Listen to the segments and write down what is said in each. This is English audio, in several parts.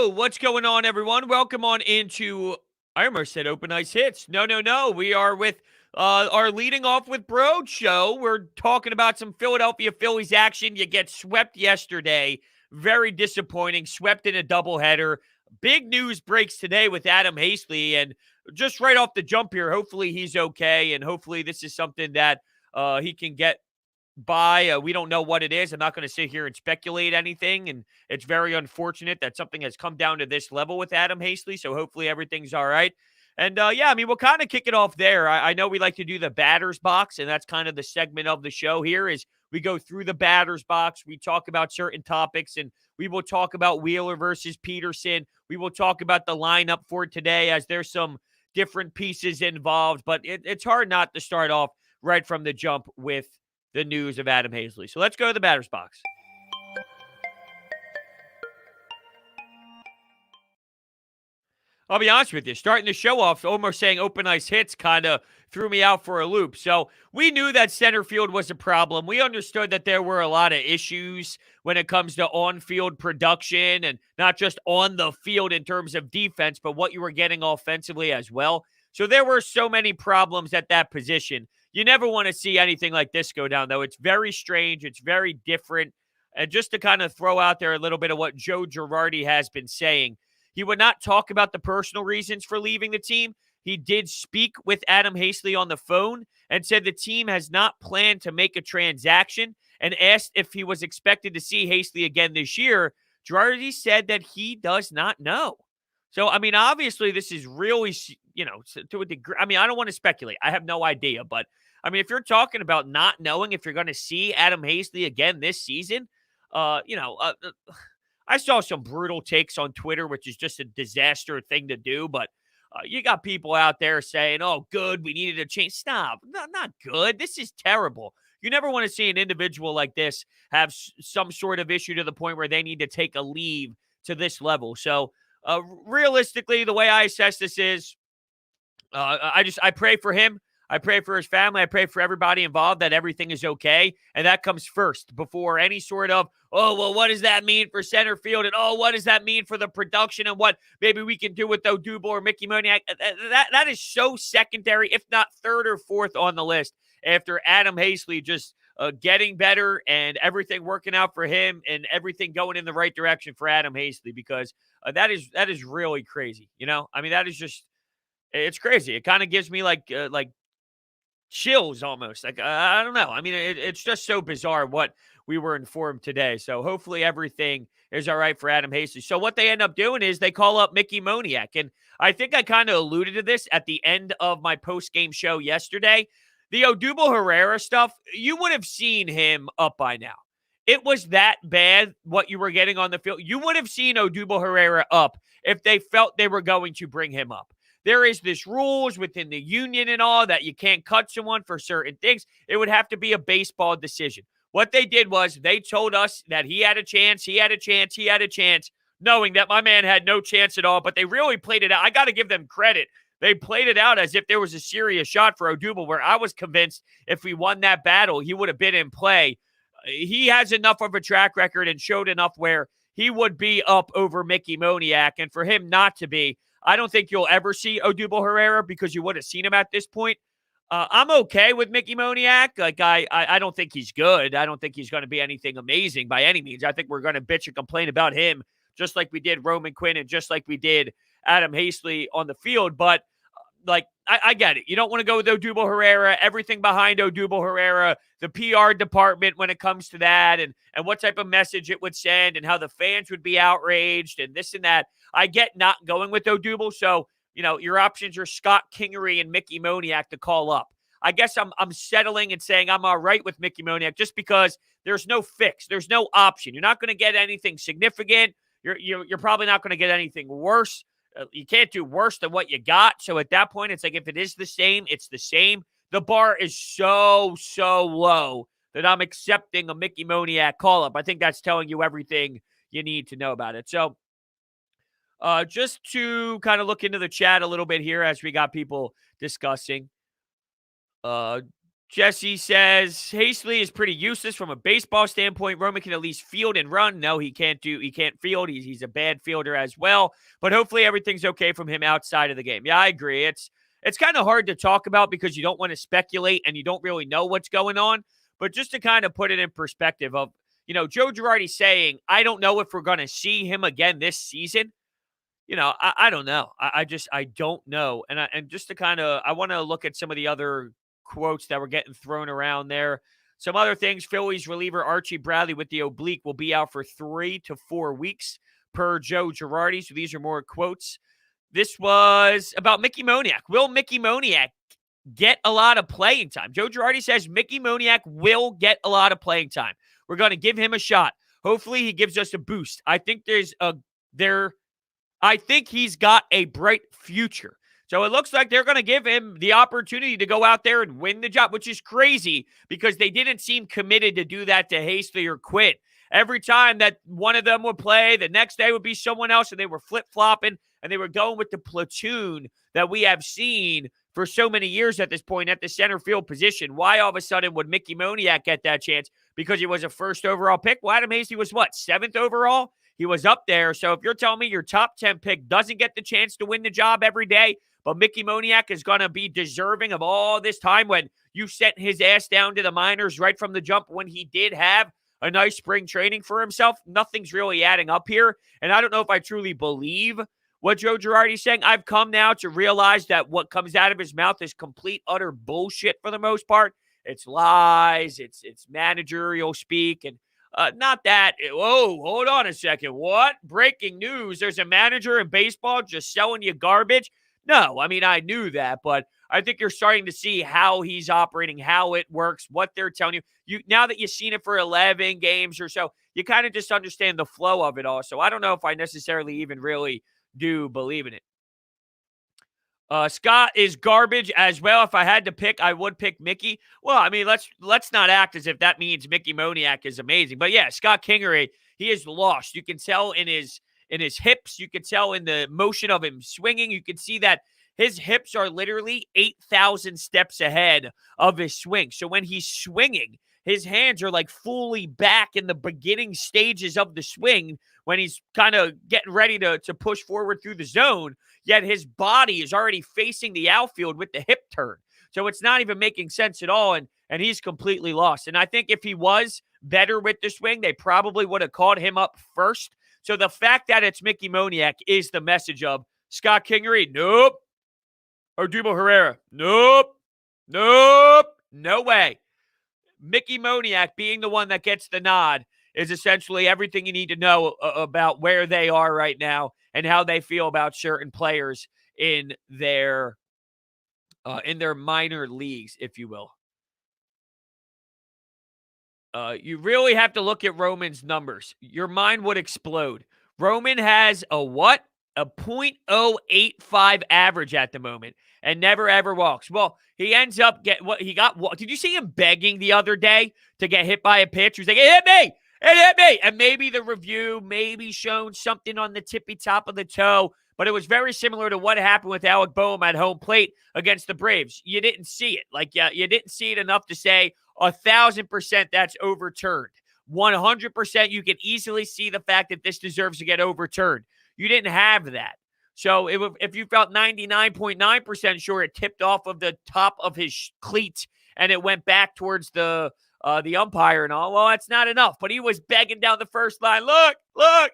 Yo, what's going on, everyone? Welcome on into, I almost said Open Ice Hits. No. We are with our leading off with Brodes show. We're talking about some Philadelphia Phillies action. You get swept yesterday. Very disappointing. Swept in a doubleheader. Big news breaks today with Adam Haseley. And just right off the jump here, hopefully he's okay. And hopefully this is something that he can get by. We don't know what it is. I'm not going to sit here and speculate anything. And it's very unfortunate that something has come down to this level with Adam Haseley. So hopefully everything's all right. And yeah, I mean, we'll kind of kick it off there. I know we like to do the batter's box, and that's kind of the segment of the show here is we go through the batter's box. We talk about certain topics, and we will talk about Wheeler versus Peterson. We will talk about the lineup for today as there's some different pieces involved, but it's hard not to start off right from the jump with the news of Adam Haseley. So let's go to the batter's box. I'll be honest with you, starting the show off, almost saying Open Ice Hits kind of threw me out for a loop. So we knew that center field was a problem. We understood that there were a lot of issues when it comes to on-field production and not just on the field in terms of defense, but what you were getting offensively as well. So there were so many problems at that position. You never want to see anything like this go down, though. It's very strange. It's very different. And just to kind of throw out there a little bit of what Joe Girardi has been saying, he would not talk about the personal reasons for leaving the team. He did speak with Adam Haseley on the phone and said the team has not planned to make a transaction and asked if he was expected to see Haseley again this year. Girardi said that he does not know. So, I mean, obviously this is really, to a degree. I mean, I don't want to speculate. I have no idea. But, I mean, if you're talking about not knowing if you're going to see Adam Haseley again this season, I saw some brutal takes on Twitter, which is just a disaster thing to do. But you got people out there saying, oh, good, we needed a change. Stop. Not good. This is terrible. You never want to see an individual like this have some sort of issue to the point where they need to take a leave to this level. So realistically, the way I assess this is I pray for him. I pray for his family. I pray for everybody involved that everything is okay. And that comes first before any sort of, oh, well, what does that mean for center field? And, oh, what does that mean for the production and what maybe we can do with Odubel or Mickey Moniak? That is so secondary, if not third or fourth on the list after Adam Haseley just getting better and everything working out for him and everything going in the right direction for Adam Haseley because that is really crazy. I mean, that is just, it's crazy. It kind of gives me like chills almost. Like, I don't know. I mean, it's just so bizarre what we were informed today. So hopefully everything is all right for Adam Haseley. So what they end up doing is they call up Mickey Moniak. And I think I kind of alluded to this at the end of my post-game show yesterday. The Odubel Herrera stuff, you would have seen him up by now. It was that bad what you were getting on the field. You would have seen Odubel Herrera up if they felt they were going to bring him up. There is this rules within the union and all that you can't cut someone for certain things. It would have to be a baseball decision. What they did was they told us that he had a chance, knowing that my man had no chance at all, but they really played it out. I got to give them credit. They played it out as if there was a serious shot for Odubel, where I was convinced if we won that battle, he would have been in play. He has enough of a track record and showed enough where he would be up over Mickey Moniak, and for him not to be, I don't think you'll ever see Odubel Herrera because you would have seen him at this point. I'm okay with Mickey Moniak. Like, I don't think he's good. I don't think he's going to be anything amazing by any means. I think we're going to bitch and complain about him just like we did Roman Quinn and just like we did Adam Haseley on the field. But, I get it. You don't want to go with Odubel Herrera, everything behind Odubel Herrera, the PR department when it comes to that, and what type of message it would send and how the fans would be outraged and this and that. I get not going with Odubel, so, your options are Scott Kingery and Mickey Moniak to call up. I guess I'm settling and saying I'm all right with Mickey Moniak just because there's no fix. There's no option. You're not going to get anything significant. You're probably not going to get anything worse. You can't do worse than what you got. So at that point, it's like if it is the same, it's the same. The bar is so low that I'm accepting a Mickey Moniak call-up. I think that's telling you everything you need to know about it. So just to kind of look into the chat a little bit here as we got people discussing. Jesse says Haseley is pretty useless from a baseball standpoint. Roman can at least field and run. No, he can't field. He's a bad fielder as well. But hopefully everything's okay from him outside of the game. Yeah, I agree. It's kind of hard to talk about because you don't want to speculate and you don't really know what's going on. But just to kind of put it in perspective of, Joe Girardi saying, I don't know if we're going to see him again this season. I don't know. I don't know. And just to kind of, I want to look at some of the other quotes that were getting thrown around there. Some other things, Phillies reliever Archie Bradley with the oblique will be out for 3 to 4 weeks per Joe Girardi. So these are more quotes. This was about Mickey Moniak. Will Mickey Moniak get a lot of playing time? Joe Girardi says Mickey Moniak will get a lot of playing time. We're going to give him a shot. Hopefully he gives us a boost. I think I think he's got a bright future. So it looks like they're going to give him the opportunity to go out there and win the job, which is crazy because they didn't seem committed to do that to Haseley or quit. Every time that one of them would play, the next day would be someone else, and they were flip-flopping, and they were going with the platoon that we have seen for so many years at this point at the center field position. Why all of a sudden would Mickey Moniak get that chance? Because he was a first overall pick? Well, Adam Haseley was what, 7th overall? He was up there. So if you're telling me your top 10 pick doesn't get the chance to win the job every day, but Mickey Moniak is going to be deserving of all this time when you sent his ass down to the minors right from the jump when he did have a nice spring training for himself, nothing's really adding up here. And I don't know if I truly believe what Joe Girardi's saying. I've come now to realize that what comes out of his mouth is complete, utter bullshit for the most part. It's lies. It's managerial speak. And not that. Whoa, hold on a second. What? Breaking news. There's a manager in baseball just selling you garbage. No, I mean, I knew that, but I think you're starting to see how he's operating, how it works, what they're telling you. Now that you've seen it for 11 games or so, you kind of just understand the flow of it all. So I don't know if I necessarily even really do believe in it. Scott is garbage as well. If I had to pick, I would pick Mickey. Well, I mean, let's not act as if that means Mickey Moniak is amazing. But yeah, Scott Kingery, he is lost. You can tell in his hips. You can tell in the motion of him swinging. You can see that his hips are literally 8,000 steps ahead of his swing. So when he's swinging, his hands are like fully back in the beginning stages of the swing when he's kind of getting ready to push forward through the zone, yet his body is already facing the outfield with the hip turn. So it's not even making sense at all, and he's completely lost. And I think if he was better with the swing, they probably would have called him up first. So the fact that it's Mickey Moniak is the message of Scott Kingery, nope. Odubel Herrera, nope. No way. Mickey Moniak being the one that gets the nod is essentially everything you need to know about where they are right now and how they feel about certain players in their minor leagues, if you will. You really have to look at Roman's numbers. Your mind would explode. Roman has a what? A .085 average at the moment and never ever walks. Well, he ends up did you see him begging the other day to get hit by a pitch? He was like, it hit me. And maybe the review maybe shown something on the tippy top of the toe, but it was very similar to what happened with Alec Boehm at home plate against the Braves. You didn't see it. You didn't see it enough to say 1,000% that's overturned. 100% you can easily see the fact that this deserves to get overturned. You didn't have that. So if you felt 99.9% sure it tipped off of the top of his cleat and it went back towards the umpire and all, well, that's not enough. But he was begging down the first line, look,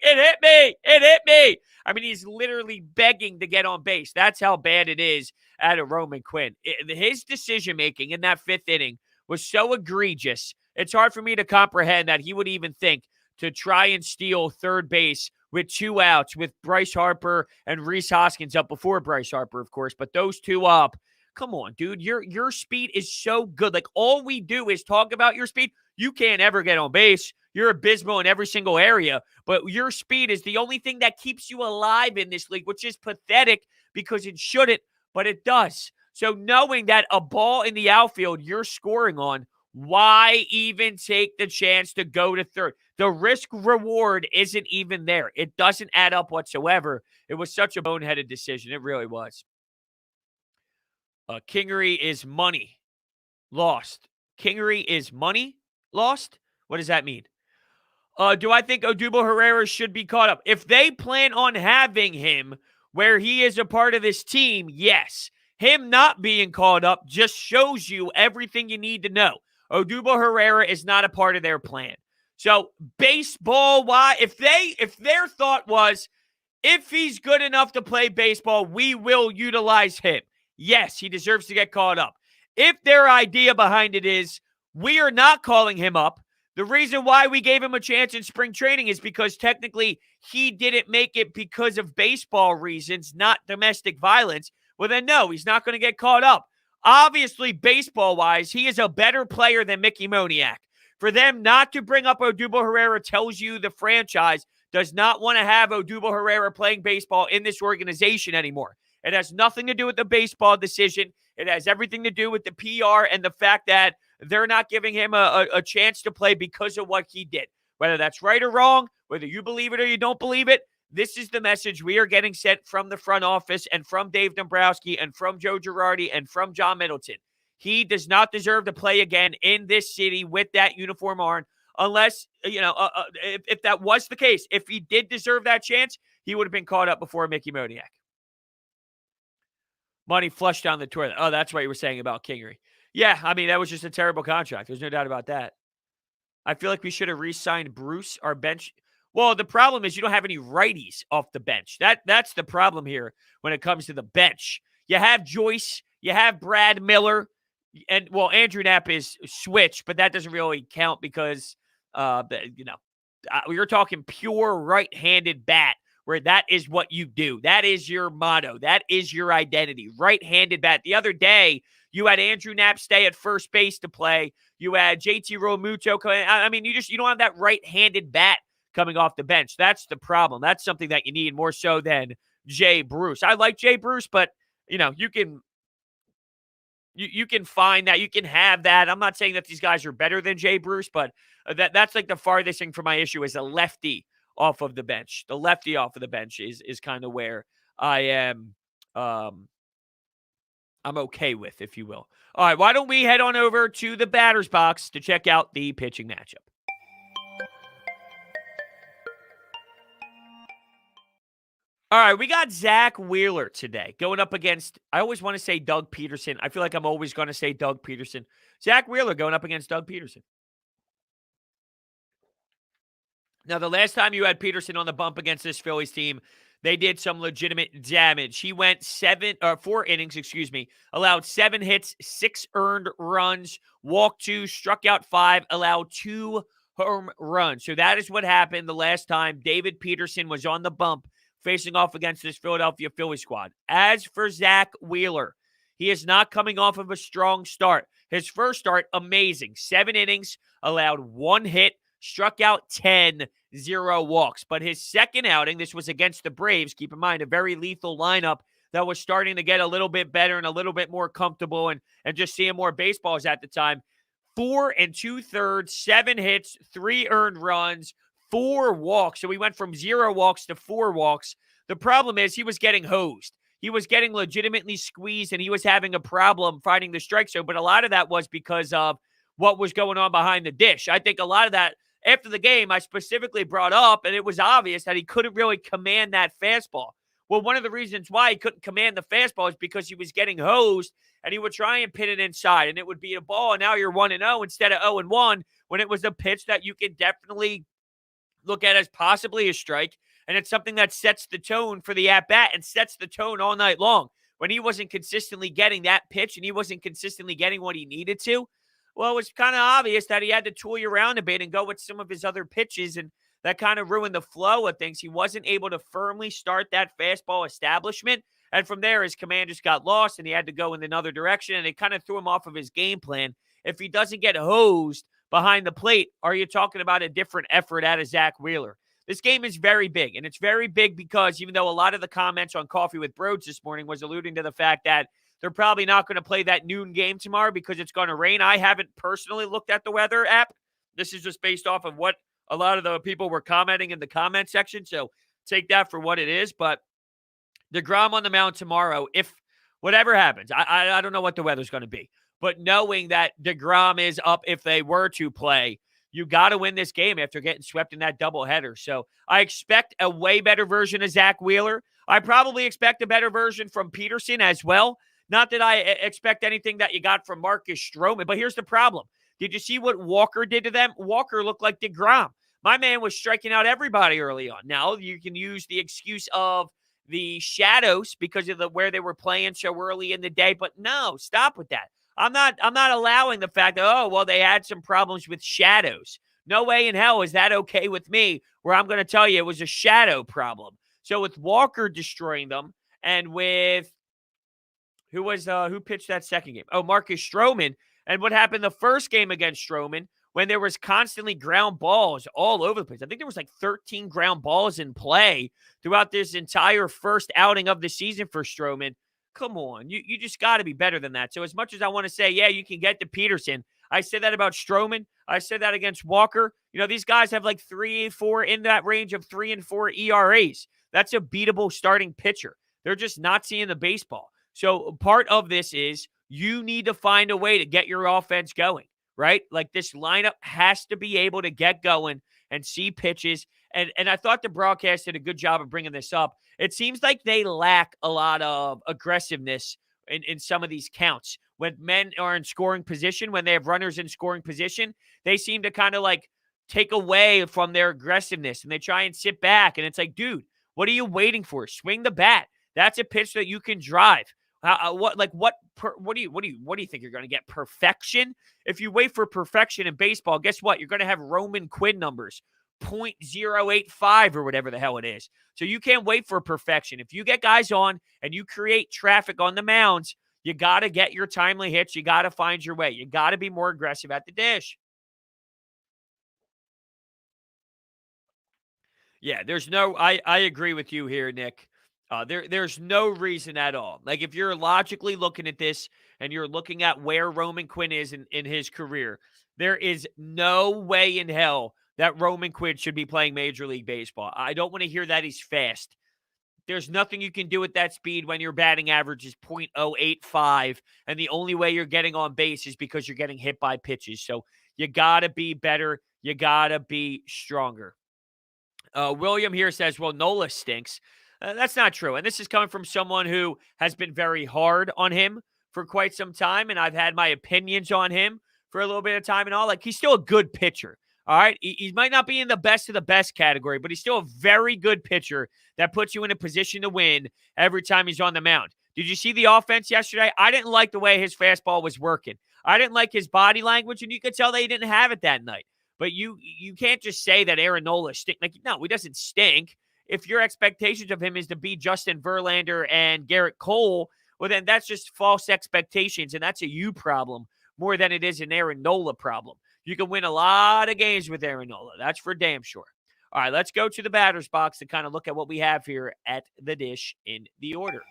it hit me. I mean, he's literally begging to get on base. That's how bad it is out of Roman Quinn. His decision-making in that 5th inning was so egregious, it's hard for me to comprehend that he would even think to try and steal third base with 2 outs with Bryce Harper and Rhys Hoskins up before Bryce Harper, of course, but those 2 up. Come on, dude. Your speed is so good. Like, all we do is talk about your speed. You can't ever get on base. You're abysmal in every single area, but your speed is the only thing that keeps you alive in this league, which is pathetic because it shouldn't, but it does. So knowing that a ball in the outfield you're scoring on, why even take the chance to go to third? The risk reward isn't even there. It doesn't add up whatsoever. It was such a boneheaded decision. It really was. Kingery is money. Lost. Kingery is money lost? What does that mean? Do I think Odubel Herrera should be caught up? If they plan on having him where he is a part of this team, yes. Him not being called up just shows you everything you need to know. Odubel Herrera is not a part of their plan. So baseball, why? If their thought was, if he's good enough to play baseball, we will utilize him. Yes, he deserves to get called up. If their idea behind it is, we are not calling him up, the reason why we gave him a chance in spring training is because technically he didn't make it because of baseball reasons, not domestic violence. Well, then no, he's not going to get caught up. Obviously, baseball-wise, he is a better player than Mickey Moniak. For them not to bring up Odubel Herrera tells you the franchise does not want to have Odubel Herrera playing baseball in this organization anymore. It has nothing to do with the baseball decision. It has everything to do with the PR and the fact that they're not giving him a chance to play because of what he did. Whether that's right or wrong, whether you believe it or you don't believe it, this is the message we are getting sent from the front office and from Dave Dombrowski and from Joe Girardi and from John Middleton. He does not deserve to play again in this city with that uniform on, unless, if that was the case, if he did deserve that chance, he would have been caught up before Mickey Moniak. Money flushed down the toilet. Oh, that's what you were saying about Kingery. Yeah, I mean, that was just a terrible contract. There's no doubt about that. I feel like we should have re-signed Bruce, our bench. Well, the problem is you don't have any righties off the bench. That's the problem here when it comes to the bench. You have Joyce, you have Brad Miller, and, well, Andrew Knapp is switched, but that doesn't really count because, you're talking pure right-handed bat, where that is what you do. That is your motto. That is your identity. Right-handed bat. The other day, you had Andrew Knapp stay at first base to play. You had JT Realmuto come in. I mean, you don't have that right-handed bat coming off the bench. That's the problem. That's something that you need more so than Jay Bruce. I like Jay Bruce, but you can find that. You can have that. I'm not saying that these guys are better than Jay Bruce, but that's like the farthest thing for my issue is a lefty off of the bench. The lefty off of the bench is kind of where I am. I'm okay with, if you will. All right, why don't we head on over to the batter's box to check out the pitching matchup? All right, we got Zack Wheeler today going up against, I always want to say Doug Peterson. I feel like I'm always going to say Doug Peterson. Zack Wheeler going up against Doug Peterson. Now, the last time you had Peterson on the bump against this Phillies team, they did some legitimate damage. He went 4 innings, allowed 7 hits, 6 earned runs, walked 2, struck out 5, allowed 2 home runs. So that is what happened the last time David Peterson was on the bump facing off against this Philadelphia Phillies squad. As for Zack Wheeler, he is not coming off of a strong start. His first start, amazing. 7 innings, allowed 1 hit, struck out 10, 0 walks. But his second outing, this was against the Braves. Keep in mind, a very lethal lineup that was starting to get a little bit better and a little bit more comfortable and just seeing more baseballs at the time. 4 2/3, 7 hits, 3 earned runs, 4 walks. So we went from 0 walks to 4 walks. The problem is he was getting hosed. He was getting legitimately squeezed, and he was having a problem finding the strike zone. But a lot of that was because of what was going on behind the dish. I think a lot of that, after the game, I specifically brought up, and it was obvious that he couldn't really command that fastball. Well, one of the reasons why he couldn't command the fastball is because he was getting hosed, and he would try and pin it inside, and it would be a ball, and now you're 1-0 instead of 0-1 when it was a pitch that you could definitely look at as possibly a strike, and it's something that sets the tone for the at-bat and sets the tone all night long. When he wasn't consistently getting that pitch and he wasn't consistently getting what he needed to, well, it was kind of obvious that he had to tool you around a bit and go with some of his other pitches, and that kind of ruined the flow of things. He wasn't able to firmly start that fastball establishment, and from there, his command just got lost, and he had to go in another direction, and it kind of threw him off of his game plan. If he doesn't get hosed behind the plate, are you talking about a different effort out of Zack Wheeler? This game is very big, and it's very big because even though a lot of the comments on Coffee with Brodes this morning was alluding to the fact that they're probably not going to play that noon game tomorrow because it's going to rain. I haven't personally looked at the weather app. This is just based off of what a lot of the people were commenting in the comment section, so take that for what it is. But DeGrom on the mound tomorrow, if whatever happens, I don't know what the weather's going to be. but knowing that DeGrom is up if they were to play, you got to win this game after getting swept in that doubleheader. So I expect a way better version of Zack Wheeler. I probably expect a better version from Peterson as well. Not that I expect anything that you got from Marcus Stroman, but here's the problem. Did you see what Walker did to them? Walker looked like DeGrom. My man was striking out everybody early on. Now, you can use the excuse of the shadows because of where they were playing so early in the day, but no, stop with that. I'm not allowing the fact that, oh, well, they had some problems with shadows. No way in hell is that okay with me, where I'm going to tell you it was a shadow problem. So with Walker destroying them, and with who pitched that second game? Oh, Marcus Stroman. And what happened the first game against Stroman when there was constantly ground balls all over the place. I think there was like 13 ground balls in play throughout this entire first outing of the season for Stroman. Come on, you just got to be better than that. So as much as I want to say, yeah, you can get to Peterson, I said that about Stroman. I said that against Walker. You know, these guys have like 3-4 in that range of 3 and 4 ERAs. That's a beatable starting pitcher. They're just not seeing the baseball. So part of this is you need to find a way to get your offense going, right? Like this lineup has to be able to get going and see pitches. And I thought the broadcast did a good job of bringing this up. It seems like they lack a lot of aggressiveness in some of these counts. When men are in scoring position, when they have runners in scoring position, they seem to kind of like take away from their aggressiveness and they try and sit back. And it's like, dude, what are you waiting for? Swing the bat. That's a pitch that you can drive. What do you think you're going to get? Perfection? If you wait for perfection in baseball, guess what? You're going to have Roman Quinn numbers, 0.085 or whatever the hell it is. So you can't wait for perfection. If you get guys on and you create traffic on the mounds, you got to get your timely hits. You got to find your way. You got to be more aggressive at the dish. Yeah, I agree with you here, Nick. There's no reason at all. Like if you're logically looking at this and you're looking at where Roman Quinn is in his career, there is no way in hell that Roman Quinn should be playing Major League Baseball. I don't want to hear that he's fast. There's nothing you can do at that speed when your batting average is 0.085, and the only way you're getting on base is because you're getting hit by pitches. So you got to be better. You got to be stronger. William here says, well, Nola stinks. That's not true. And this is coming from someone who has been very hard on him for quite some time, and I've had my opinions on him for a little bit of time and all. Like, he's still a good pitcher. All right. He might not be in the best of the best category, but he's still a very good pitcher that puts you in a position to win every time he's on the mound. Did you see the offense yesterday? I didn't like the way his fastball was working. I didn't like his body language, and you could tell that he didn't have it that night. But you can't just say that Aaron Nola stink. Like, no, he doesn't stink. If your expectations of him is to be Justin Verlander and Garrett Cole, well, then that's just false expectations, and that's a you problem more than it is an Aaron Nola problem. You can win a lot of games with Aaron Nola. That's for damn sure. All right, let's go to the batter's box to kind of look at what we have here at the dish in the order.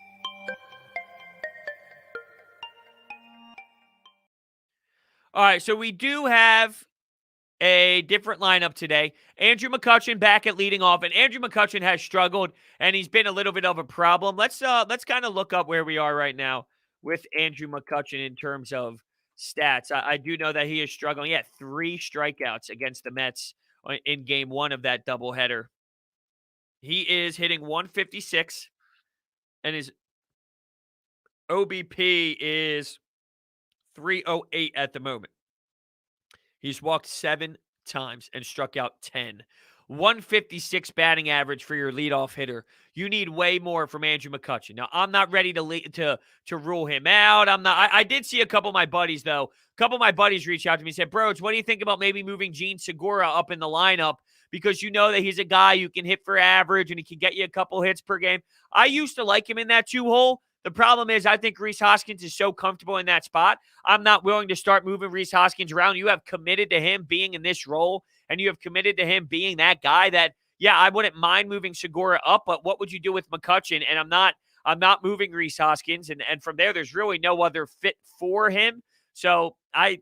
All right, so we do have a different lineup today. Andrew McCutchen back at leading off, and Andrew McCutchen has struggled, and he's been a little bit of a problem. Let's kind of look up where we are right now with Andrew McCutchen in terms of stats. I do know that he is struggling. He had 3 strikeouts against the Mets in game 1 of that doubleheader. He is hitting 156, and his OBP is 308 at the moment. He's walked 7 times and struck out 10. 156 batting average for your leadoff hitter. You need way more from Andrew McCutchen. Now, I'm not ready to rule him out. I did see a couple of my buddies, though. A couple of my buddies reached out to me and said, Brodes, what do you think about maybe moving Gene Segura up in the lineup? Because you know that he's a guy you can hit for average and he can get you a couple hits per game. I used to like him in that 2-hole. The problem is I think Rhys Hoskins is so comfortable in that spot. I'm not willing to start moving Rhys Hoskins around. You have committed to him being in this role, and you have committed to him being that guy that, yeah, I wouldn't mind moving Segura up, but what would you do with McCutchen? And I'm not moving Rhys Hoskins, and from there, there's really no other fit for him. So I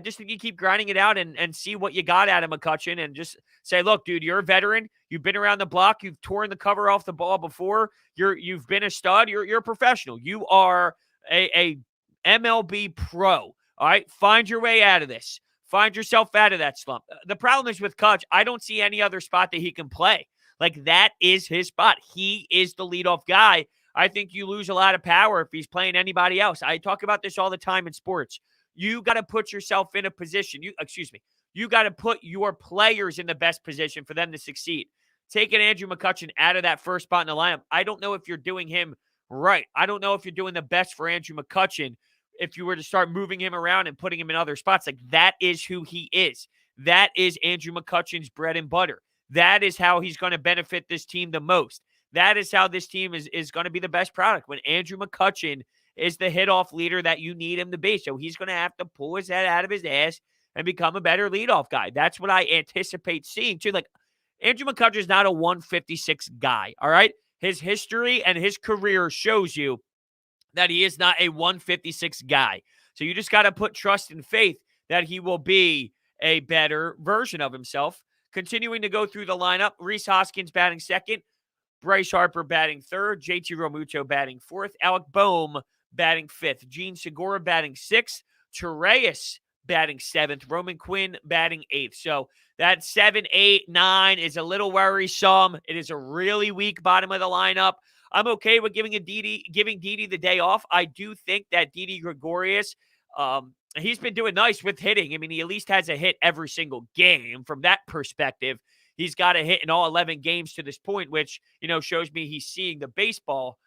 just think you keep grinding it out and see what you got out of McCutchen and just say, look, dude, you're a veteran. You've been around the block. You've torn the cover off the ball before. You've been a stud. You're a professional. You are a MLB pro. All right, find your way out of this. Find yourself out of that slump. The problem is with Kutch, I don't see any other spot that he can play. Like, that is his spot. He is the leadoff guy. I think you lose a lot of power if he's playing anybody else. I talk about this all the time in sports. You got to put yourself in a position. You got to put your players in the best position for them to succeed. Taking Andrew McCutchen out of that first spot in the lineup, I don't know if you're doing him right. I don't know if you're doing the best for Andrew McCutchen if you were to start moving him around and putting him in other spots. Like, that is who he is. That is Andrew McCutchen's bread and butter. That is how he's going to benefit this team the most. That is how this team is going to be the best product, when Andrew McCutchen is the hit-off leader that you need him to be. So he's going to have to pull his head out of his ass and become a better leadoff guy. That's what I anticipate seeing, too. Like, Andrew McCutchen is not a 156 guy, all right? His history and his career shows you that he is not a 156 guy. So you just got to put trust and faith that he will be a better version of himself. Continuing to go through the lineup, Rhys Hoskins batting second, Bryce Harper batting third, JT Realmuto batting fourth, Alec Boehm batting fifth, Gene Segura batting sixth, Torreyes batting seventh, Roman Quinn batting eighth. So that 7, 8, 9 is a little worrisome. It is a really weak bottom of the lineup. I'm okay with giving Didi the day off. I do think that Didi Gregorius, he's been doing nice with hitting. I mean, he at least has a hit every single game. From that perspective, he's got a hit in all 11 games to this point, which, shows me he's seeing the baseball.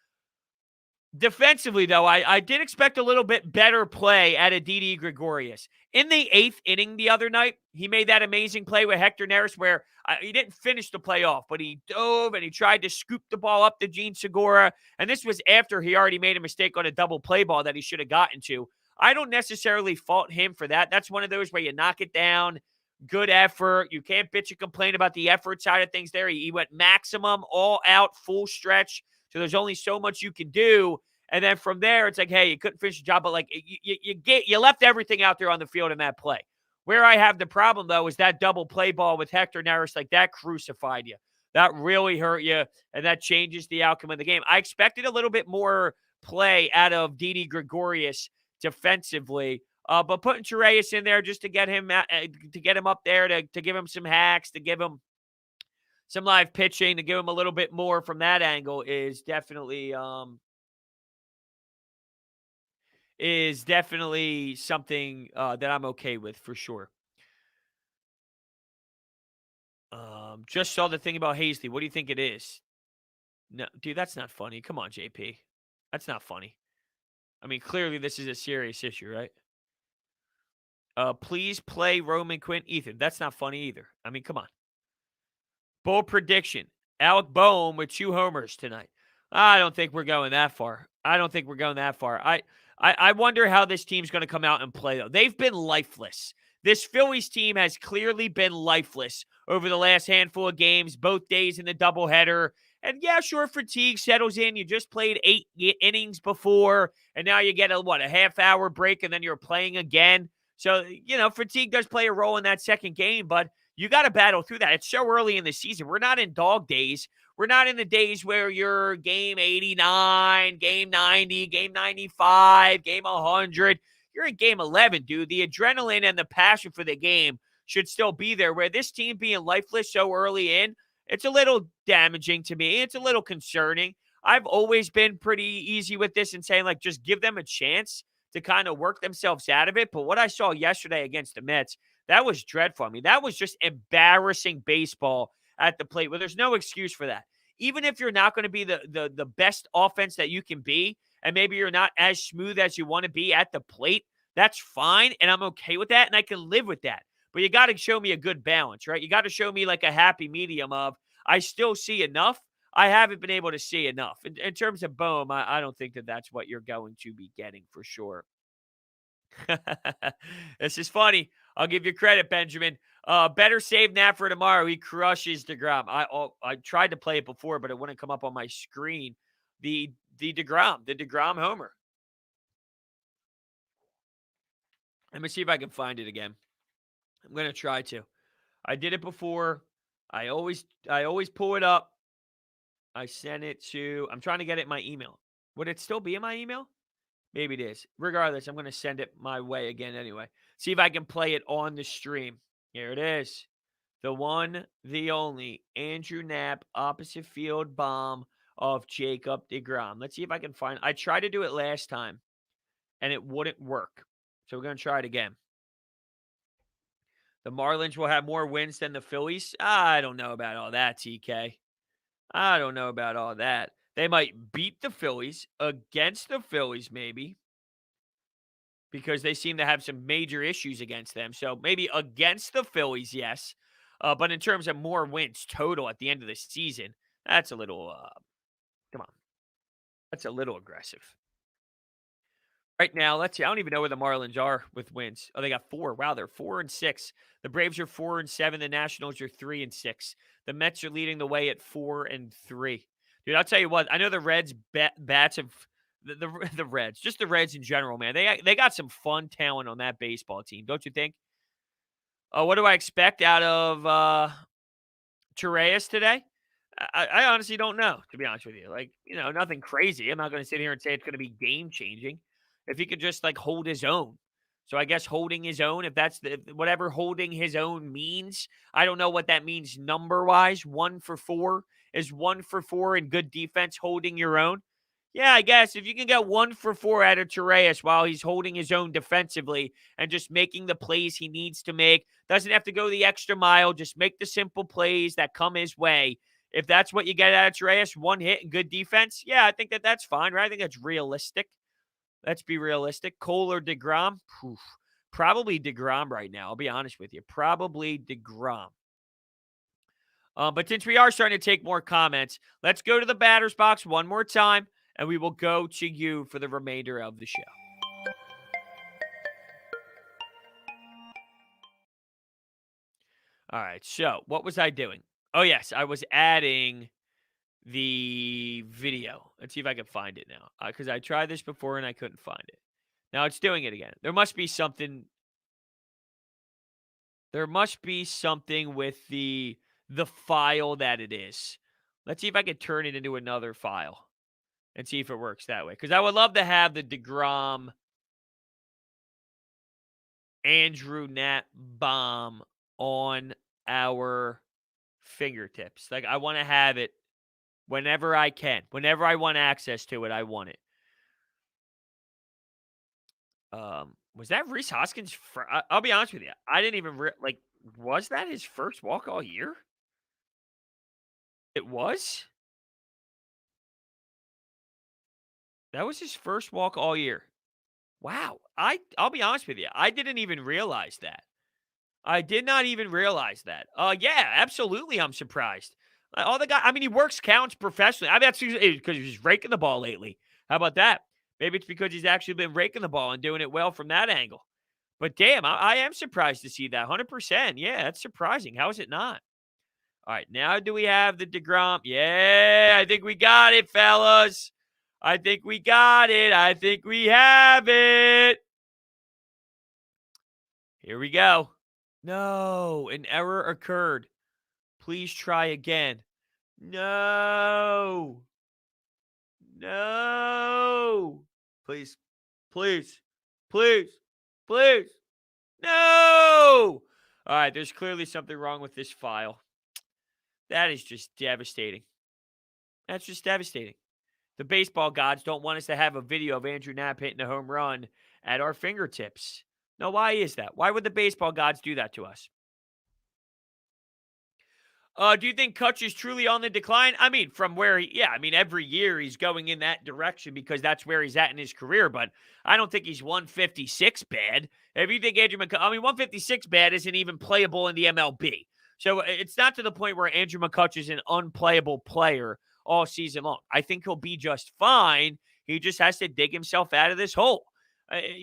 Defensively, though, I did expect a little bit better play out of Didi Gregorius. In the 8th inning the other night, he made that amazing play with Hector Neris where he didn't finish the play off, but he dove and he tried to scoop the ball up to Gene Segura. And this was after he already made a mistake on a double play ball that he should have gotten to. I don't necessarily fault him for that. That's one of those where you knock it down, good effort. You can't bitch and complain about the effort side of things there. He went maximum, all out, full stretch. So there's only so much you can do. And then from there, it's like, hey, you couldn't finish the job, but like you left everything out there on the field in that play. Where I have the problem, though, is that double play ball with Hector Neris, like that crucified you. That really hurt you, and that changes the outcome of the game. I expected a little bit more play out of Didi Gregorius defensively, but putting Torreyes in there just to get him up there, to give him some hacks, to give him some live pitching, to give him a little bit more from that angle is definitely something that I'm okay with for sure. Just saw the thing about Haseley. What do you think it is? No, dude, that's not funny. Come on, JP. That's not funny. I mean, clearly this is a serious issue, right? Please play Roman Quinn. Ethan, that's not funny either. I mean, come on. Bold prediction. Alec Boehm with 2 homers tonight. I don't think we're going that far. I wonder how this team's going to come out and play, though. They've been lifeless. This Phillies team has clearly been lifeless over the last handful of games, both days in the doubleheader. And yeah, sure, fatigue settles in. You just played 8 innings before, and now you get a half-hour break, and then you're playing again. So, fatigue does play a role in that second game, but you got to battle through that. It's so early in the season. We're not in dog days. We're not in the days where you're game 89, game 90, game 95, game 100. You're in game 11, dude. The adrenaline and the passion for the game should still be there, where this team being lifeless so early in, it's a little damaging to me. It's a little concerning. I've always been pretty easy with this and saying, like, just give them a chance to kind of work themselves out of it. But what I saw yesterday against the Mets, that was dreadful. I mean, that was just embarrassing baseball at the plate, where there's no excuse for that. Even if you're not going to be the best offense that you can be, and maybe you're not as smooth as you want to be at the plate, that's fine, and I'm okay with that, and I can live with that. But you got to show me a good balance, right? You got to show me like a happy medium of, I still see enough. I haven't been able to see enough. In terms of Boehm, I don't think that that's what you're going to be getting for sure. This is funny. I'll give you credit, Benjamin. Better save Nat for tomorrow. He crushes DeGrom. I tried to play it before, but it wouldn't come up on my screen. The DeGrom homer. Let me see if I can find it again. I'm going to try to. I did it before. I always pull it up. I sent it to, I'm trying to get it in my email. Would it still be in my email? Maybe it is. Regardless, I'm going to send it my way again anyway. See if I can play it on the stream. Here it is. The one, the only Andrew Knapp opposite field bomb of Jacob deGrom. Let's see if I can find. I tried to do it last time, and it wouldn't work. So we're going to try it again. The Marlins will have more wins than the Phillies. I don't know about all that, TK. I don't know about all that. They might beat the Phillies against the Phillies, maybe, because they seem to have some major issues against them. So maybe against the Phillies, yes. But in terms of more wins total at the end of the season, that's a little, come on. That's a little aggressive. Right now, let's see. I don't even know where the Marlins are with wins. Oh, they got 4. Wow, they're 4-6. The Braves are 4-7. The Nationals are 3-6. The Mets are leading the way at 4-3. Dude, I'll tell you what. I know the Reds bats have the Reds, just the Reds in general, man. They got some fun talent on that baseball team, don't you think? What do I expect out of Torreyes today? I honestly don't know, to be honest with you. Like, nothing crazy. I'm not going to sit here and say it's going to be game changing. If he could just like hold his own. So I guess holding his own, if that's whatever holding his own means, I don't know what that means number wise. 1 for 4 is 1 for 4 in good defense, holding your own. Yeah, I guess if you can get 1 for 4 out of Torreyes while he's holding his own defensively and just making the plays he needs to make, doesn't have to go the extra mile, just make the simple plays that come his way. If that's what you get out of Torreyes, 1 hit and good defense, yeah, I think that's fine, right? I think that's realistic. Let's be realistic. Cole or deGrom? Probably deGrom right now. I'll be honest with you. Probably deGrom. But since we are starting to take more comments, let's go to the batter's box one more time, and we will go to you for the remainder of the show. All right, so what was I doing? Oh, yes, I was adding the video. Let's see if I can find it now, because I tried this before and I couldn't find it. Now it's doing it again. There must be something. There must be something with the file that it is. Let's see if I can turn it into another file and see if it works that way. Because I would love to have the deGrom Andrew Knapp bomb on our fingertips. Like, I want to have it whenever I can. Whenever I want access to it, I want it. Was that Rhys Hoskins? I'll be honest with you. I didn't even was that his first walk all year? It was? That was his first walk all year. Wow. I'll be honest with you. I didn't even realize that. I did not even realize that. Yeah, absolutely. I'm surprised. All the guy, I mean, he works counts professionally. I mean, that's because he's raking the ball lately. How about that? Maybe it's because he's actually been raking the ball and doing it well from that angle. But damn, I am surprised to see that. 100%. Yeah, that's surprising. How is it not? All right, now do we have the deGrom? Yeah, I think we got it, fellas. I think we got it. I think we have it. Here we go. No, an error occurred. Please try again. No. No. Please. Please. Please. Please. No. All right, there's clearly something wrong with this file. That is just devastating. That's just devastating. The baseball gods don't want us to have a video of Andrew Knapp hitting a home run at our fingertips. Now, why is that? Why would the baseball gods do that to us? Do you think Kutch is truly on the decline? I mean, from where every year he's going in that direction because that's where he's at in his career, but I don't think he's 156 bad. If you think 156 bad isn't even playable in the MLB. So it's not to the point where Andrew McCutch is an unplayable player all season long. I think he'll be just fine. He just has to dig himself out of this hole.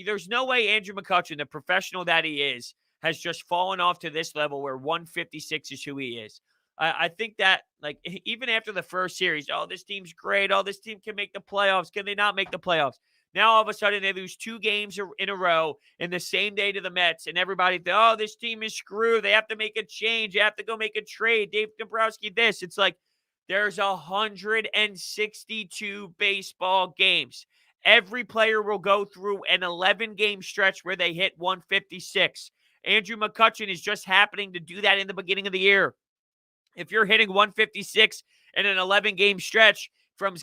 There's no way Andrew McCutcheon, the professional that he is, has just fallen off to this level where 156 is who he is. I think that, like, even after the first series, this team's great. This team can make the playoffs. Can they not make the playoffs? Now, all of a sudden, they lose 2 games in a row in the same day to the Mets, and everybody thinks, this team is screwed. They have to make a change. They have to go make a trade. Dave Dombrowski, this. It's like there's 162 baseball games. Every player will go through an 11-game stretch where they hit 156. Andrew McCutchen is just happening to do that in the beginning of the year. If you're hitting 156 in an 11-game stretch from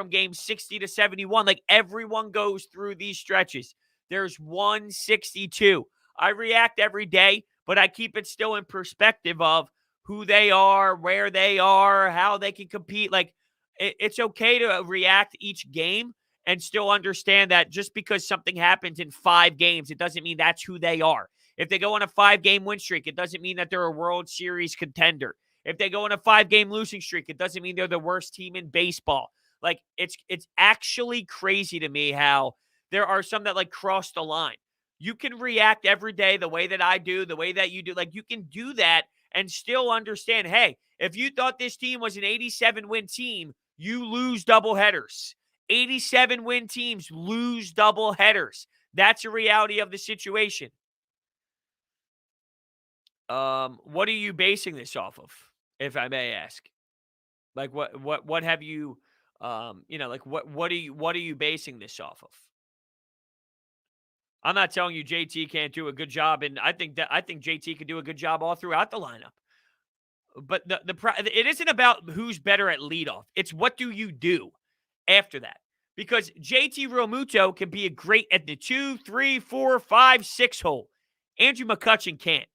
game 60 to 71, like everyone goes through these stretches. There's 162. I react every day, but I keep it still in perspective of who they are, where they are, how they can compete. Like, it's okay to react each game and still understand that just because something happens in 5 games, it doesn't mean that's who they are. If they go on a 5-game win streak, it doesn't mean that they're a World Series contender. If they go on a 5-game losing streak, it doesn't mean they're the worst team in baseball. Like, it's actually crazy to me how there are some that like cross the line. You can react every day the way that I do, the way that you do. Like, you can do that and still understand, hey, if you thought this team was an 87-win team, you lose double headers. 87-win teams lose double headers. That's a reality of the situation. What are you basing this off of, if I may ask? Like, what have you, like what are you basing this off of? I'm not telling you JT can't do a good job, and I think JT could do a good job all throughout the lineup. But it isn't about who's better at leadoff. It's what do you do after that? Because JT Realmuto can be a great at the 2, 3, 4, 5, 6 hole. Andrew McCutchen can't.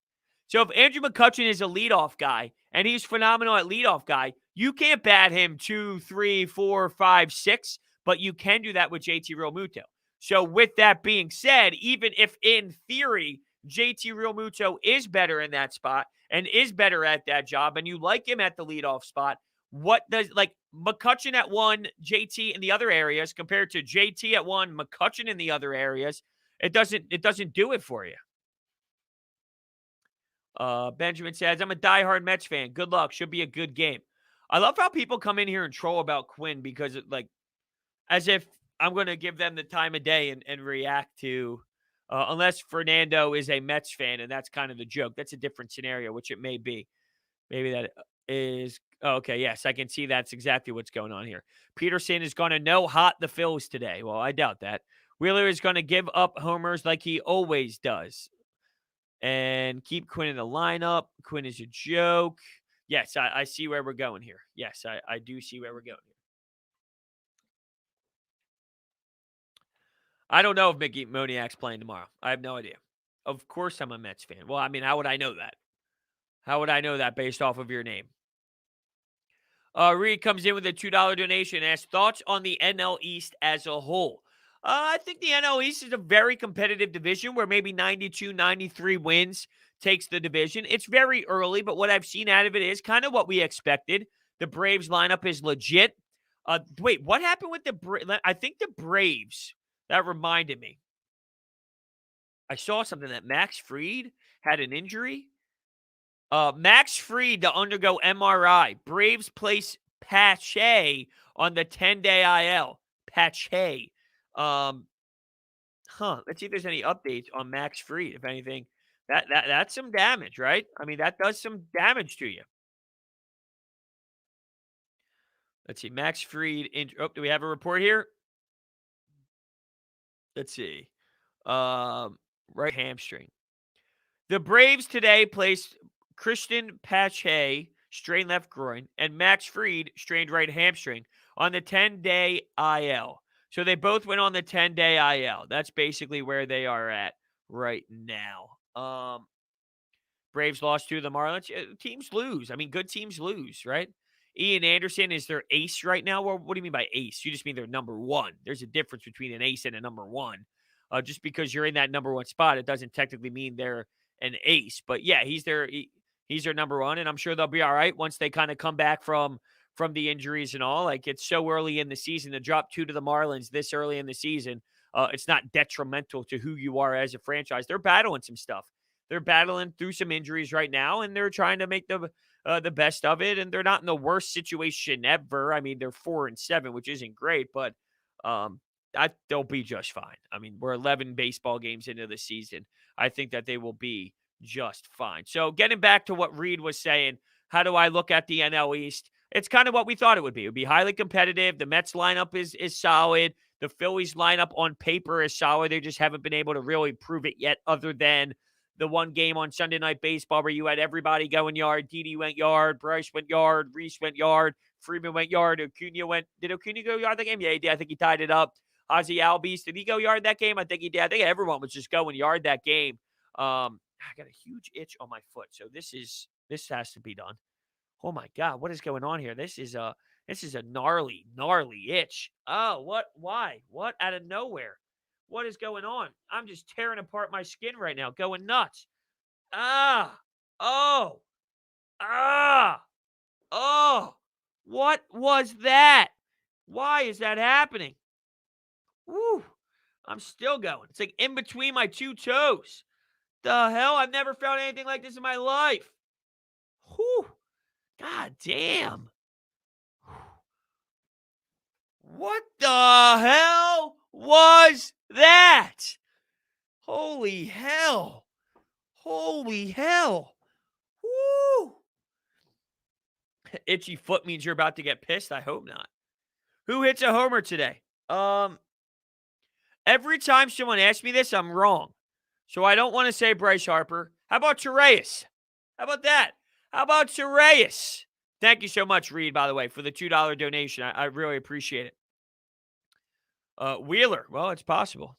So if Andrew McCutchen is a leadoff guy and he's phenomenal at leadoff guy, you can't bat him 2, 3, 4, 5, 6, but you can do that with JT Realmuto. So with that being said, even if in theory JT Realmuto is better in that spot and is better at that job, and you like him at the leadoff spot, what does like McCutchen at 1, JT in the other areas compared to JT at 1, McCutchen in the other areas? It doesn't do it for you. Benjamin says, I'm a diehard Mets fan. Good luck. Should be a good game. I love how people come in here and troll about Quinn because as if I'm going to give them the time of day and react to, unless Fernando is a Mets fan, and that's kind of the joke. That's a different scenario, which it may be. Maybe that is, okay, yes, I can see that's exactly what's going on here. Peterson is going to no-hot the Phils today. Well, I doubt that. Wheeler is going to give up homers like he always does and keep Quinn in the lineup. Quinn is a joke. Yes, I see where we're going here. Yes, I do see where we're going here. I don't know if Mickey Moniak's playing tomorrow. I have no idea. Of course I'm a Mets fan. Well, I mean, how would I know that? How would I know that based off of your name? Reed comes in with a $2 donation and asks, thoughts on the NL East as a whole? I think the NL East is a very competitive division where maybe 92, 93 wins takes the division. It's very early, but what I've seen out of it is kind of what we expected. The Braves lineup is legit. Wait, what happened with the Braves? I think the Braves, that reminded me. I saw something that Max Fried had an injury. Max Fried to undergo MRI. Braves place Pache on the 10-day IL. Pache. Let's see if there's any updates on Max Fried. If anything, that's some damage, right? I mean, that does some damage to you. Let's see. Max Fried. Do we have a report here? Let's see. Right hamstring. The Braves today placed Christian Pache, strained left groin, and Max Fried, strained right hamstring, on the 10-day IL. So they both went on the 10-day IL. That's basically where they are at right now. Braves lost to the Marlins. Teams lose. I mean, good teams lose, right? Ian Anderson is their ace right now. Well, what do you mean by ace? You just mean they're number one. There's a difference between an ace and a number one. Just because you're in that number one spot, it doesn't technically mean they're an ace. But yeah, he's their number one, and I'm sure they'll be all right once they kind of come back from the injuries and all. Like, it's so early in the season to drop 2 to the Marlins this early in the season. It's not detrimental to who you are as a franchise. They're battling some stuff. They're battling through some injuries right now, and they're trying to make the best of it. And they're not in the worst situation ever. I mean, they're 4-7, which isn't great, but they'll be just fine. I mean, we're 11 baseball games into the season. I think that they will be just fine. So getting back to what Reed was saying, how do I look at the NL East? It's kind of what we thought it would be. It would be highly competitive. The Mets lineup is solid. The Phillies lineup on paper is solid. They just haven't been able to really prove it yet, other than the one game on Sunday Night Baseball where you had everybody going yard. Didi went yard, Bryce went yard, Reese went yard, Freeman went yard, Acuna went. Did Acuna go yard that game? Yeah, he did. I think he tied it up. Ozzy Albies, did he go yard that game? I think he did. I think everyone was just going yard that game. I got a huge itch on my foot, so this has to be done. Oh my God, what is going on here? This is a gnarly, gnarly itch. Oh, what? Why? What? Out of nowhere. What is going on? I'm just tearing apart my skin right now, going nuts. Ah, oh, ah, oh. What was that? Why is that happening? Woo. I'm still going. It's like in between my two toes. The hell? I've never felt anything like this in my life. Whew. God damn. What the hell was that? Holy hell. Holy hell. Woo. Itchy foot means you're about to get pissed? I hope not. Who hits a homer today? Every time someone asks me this, I'm wrong. So I don't want to say Bryce Harper. How about Torreyes? How about that? How about Torreyes? Thank you so much, Reed, by the way, for the $2 donation. I really appreciate it. Wheeler. Well, it's possible.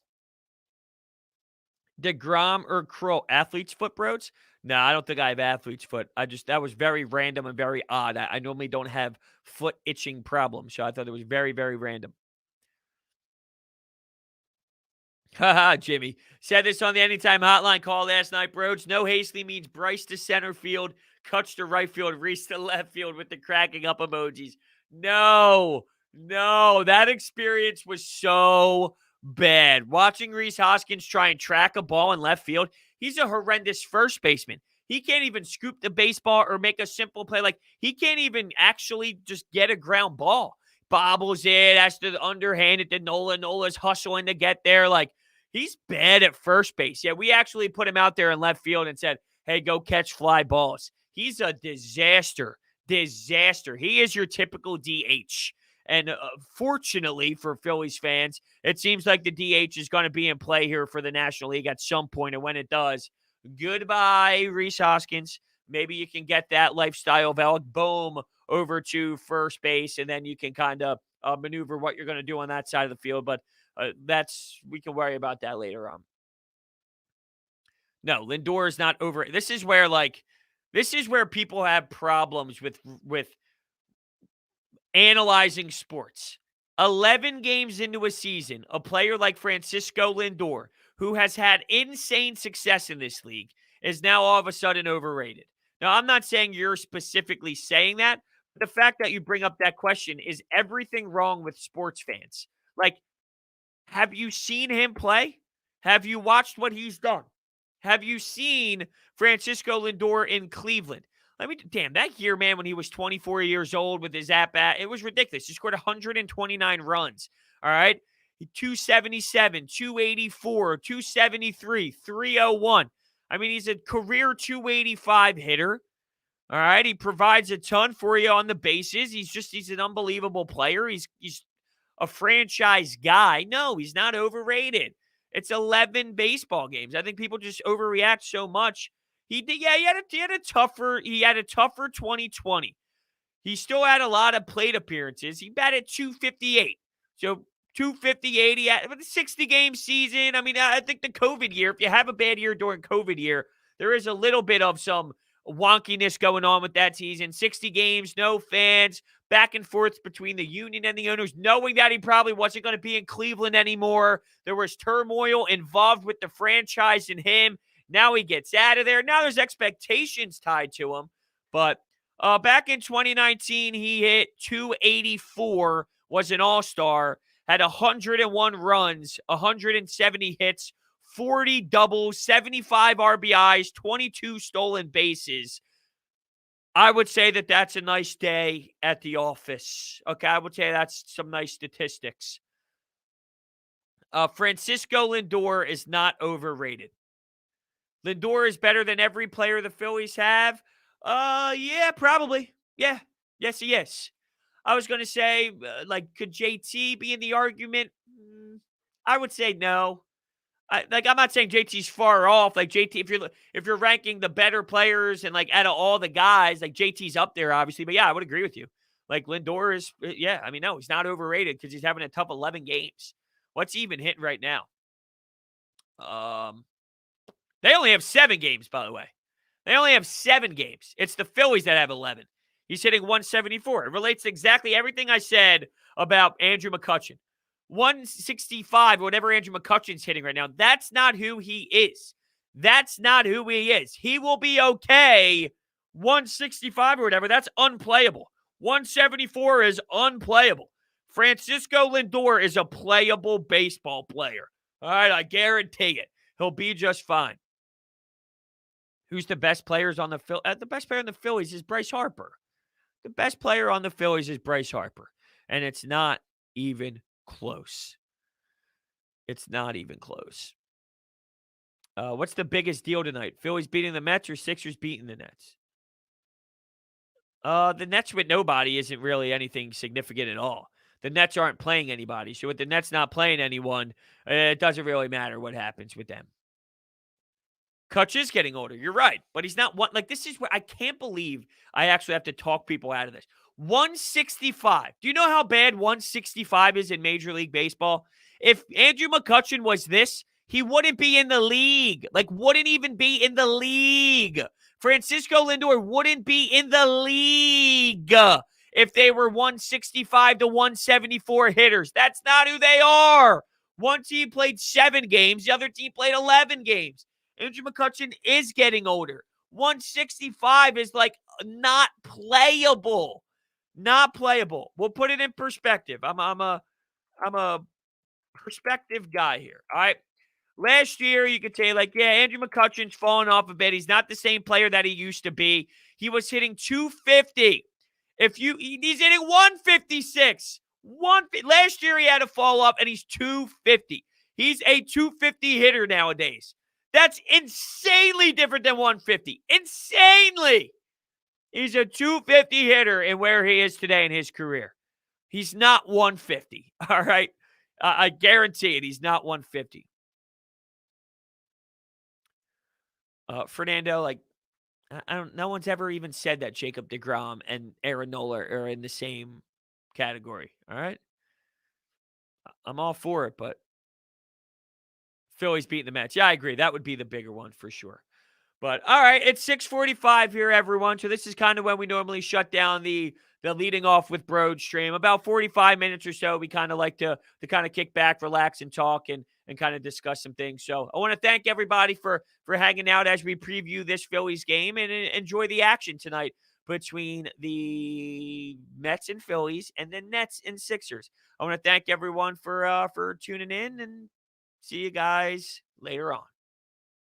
DeGrom or Crow. Athlete's foot, Brodes? No, I don't think I have athlete's foot. That was very random and very odd. I normally don't have foot itching problems, so I thought it was very, very random. Haha, Jimmy. Said this on the Anytime Hotline call last night, Brodes. No Haseley means Bryce to center field, Kutch to right field, Reese to left field with the cracking up emojis. No, that experience was so bad. Watching Rhys Hoskins try and track a ball in left field, he's a horrendous first baseman. He can't even scoop the baseball or make a simple play. Like, he can't even actually just get a ground ball. Bobbles it, has to underhand it to Nola. Nola's hustling to get there. Like, he's bad at first base. Yeah, we actually put him out there in left field and said, hey, go catch fly balls. He's a disaster. He is your typical DH. And fortunately for Phillies fans, it seems like the DH is going to be in play here for the National League at some point. And when it does, goodbye, Rhys Hoskins. Maybe you can get that lifestyle of Alec Bohm over to first base, and then you can kind of maneuver what you're going to do on that side of the field. But we can worry about that later on. No, Lindor is not over. This is where people have problems with analyzing sports. 11 games into a season, a player like Francisco Lindor, who has had insane success in this league, is now all of a sudden overrated. Now, I'm not saying you're specifically saying that. The fact that you bring up that question is everything wrong with sports fans. Like, have you seen him play? Have you watched what he's done? Have you seen Francisco Lindor in Cleveland? Damn, that year, man, when he was 24 years old with his at-bat, it was ridiculous. He scored 129 runs, all right? 277, 284, 273, 301. I mean, he's a career 285 hitter, all right? He provides a ton for you on the bases. He's an unbelievable player. He's a franchise guy. No, he's not overrated. It's 11 baseball games. I think people just overreact so much. He had a tougher 2020. He still had a lot of plate appearances. He batted 258. So 258, he had a 60-game season. I mean, I think the COVID year, if you have a bad year during COVID year, there is a little bit of some wonkiness going on with that season. 60 games, no fans, back and forth between the union and the owners, knowing that he probably wasn't going to be in Cleveland anymore. There was turmoil involved with the franchise and him. Now he gets out of there. Now there's expectations tied to him. But back in 2019, he hit 284, was an all-star, had 101 runs, 170 hits, 40 doubles, 75 RBIs, 22 stolen bases. I would say that that's a nice day at the office. Okay, I would say that's some nice statistics. Francisco Lindor is not overrated. Lindor is better than every player the Phillies have? Yeah, probably. Yeah. Yes, he is. I was going to say, could JT be in the argument? I would say no. I'm not saying JT's far off. Like JT, if you're ranking the better players and like out of all the guys, like JT's up there, obviously. But yeah, I would agree with you. Like Lindor is, yeah. I mean, no, he's not overrated because he's having a tough 11 games. What's he even hitting right now? They only have 7 games, by the way. They only have 7 games. It's the Phillies that have 11. He's hitting 174. It relates to exactly everything I said about Andrew McCutchen. 165, whatever Andrew McCutchen's hitting right now, that's not who he is. That's not who he is. He will be okay. 165 or whatever, that's unplayable. 174 is unplayable. Francisco Lindor is a playable baseball player. All right, I guarantee it. He'll be just fine. Who's the best players on the Phillies? The best player on the Phillies is Bryce Harper. The best player on the Phillies is Bryce Harper. And it's not even close. It's not even close. What's the biggest deal tonight? Phillies beating the Mets or Sixers beating the Nets? The Nets with nobody isn't really anything significant at all. The Nets aren't playing anybody. So with the Nets not playing anyone, it doesn't really matter what happens with them. Kutch is getting older. You're right. But he's not one. Like, this is where I can't believe I actually have to talk people out of this. 165. Do you know how bad 165 is in Major League Baseball? If Andrew McCutchen was this, he wouldn't be in the league. Like, wouldn't even be in the league. Francisco Lindor wouldn't be in the league if they were 165 to 174 hitters. That's not who they are. One team played 7 games. The other team played 11 games. Andrew McCutchen is getting older. 165 is like not playable. Not playable. We'll put it in perspective. I'm a perspective guy here. All right. Last year, you could say, like, yeah, Andrew McCutchen's fallen off a bit. He's not the same player that he used to be. He was hitting 250. He's hitting 156. Last year, he had to fall off, and he's 250. He's a 250 hitter nowadays. That's insanely different than 150. Insanely. He's a 250 hitter in where he is today in his career. He's not 150. All right. I guarantee it. He's not 150. Fernando, like, no one's ever even said that Jacob deGrom and Aaron Nola are in the same category. All right. I'm all for it, but Phillies beating the Mets. Yeah, I agree. That would be the bigger one for sure. But all right, it's 6:45 here, everyone. So this is kind of when we normally shut down the leading off with Brodes stream. About 45 minutes or so, we kind of like to kind of kick back, relax, and talk and kind of discuss some things. So I want to thank everybody for hanging out as we preview this Phillies game and enjoy the action tonight between the Mets and Phillies and the Nets and Sixers. I want to thank everyone for tuning in and see you guys later on.